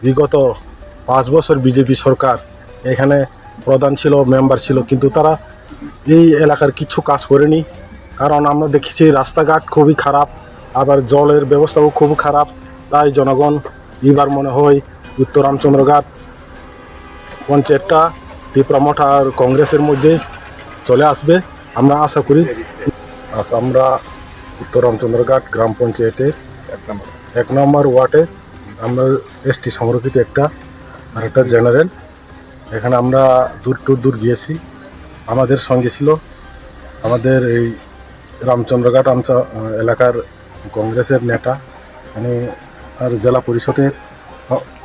বিগত 5 বছর বিজেপি সরকার এখানে প্রধান ছিল, মেম্বার ছিল, কিন্তু তারা এই এলাকার কিছু কাজ করেনি। কারণ আমরা দেখেছি রাস্তাঘাট খুবই খারাপ, আবার জলের ব্যবস্থাও খুব খারাপ। তাই জনগণ এবার মনে হয় উত্তর রামচন্দ্রঘাট পঞ্চায়েতটা তীব্রমঠ আর কংগ্রেসের মধ্যে চলে আসবে। আমরা আশা করি আমরা উত্তর রামচন্দ্রঘাট গ্রাম পঞ্চায়েতের 1 নম্বর ওয়ার্ডে আমরা এসটি সংরক্ষিত একটা আর একটা জেনারেল, এখানে আমরা দূর গিয়েছি। আমাদের সঙ্গে ছিল আমাদের এই রামচন্দ্রঘাট এলাকার কংগ্রেসের নেতা, মানে আর জেলা পরিষদের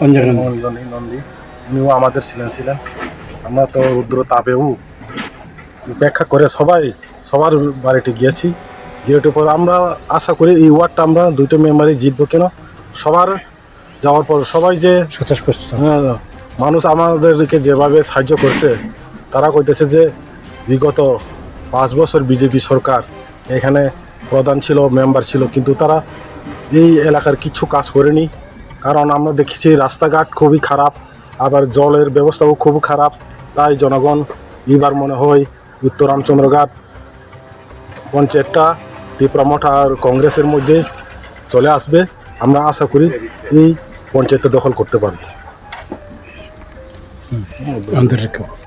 অঞ্জনী নন্দী, উনিও আমাদের ছিলেন। আমরা তো রুদ্র তাপেও উপেক্ষা করে সবার বাড়িতে গিয়েছি। গিয়েটার পর আমরা আশা করি এই ওয়ার্ডটা আমরা 2টা মেম্বারই জিতবো। কেন সবার যাওয়ার পর সবাই যে মানুষ আমাদেরকে যেভাবে সাহায্য করছে, তারা কইতেছে যে বিগত 5 বছর বিজেপি সরকার এখানে প্রধান ছিল, মেম্বার ছিল, কিন্তু তারা এই এলাকার কিছু কাজ করেনি। কারণ আমরা দেখেছি রাস্তাঘাট খুবই খারাপ, আবার জলের ব্যবস্থাও খুব খারাপ। তাই জনগণ এবার মনে হয় উত্তর রামচন্দ্রঘাট পঞ্চায়েতটা তীব্রমঠ আর কংগ্রেসের মধ্যে চলে আসবে। আমরা আশা করি এই পঞ্চায়েতটা দখল করতে পারবে।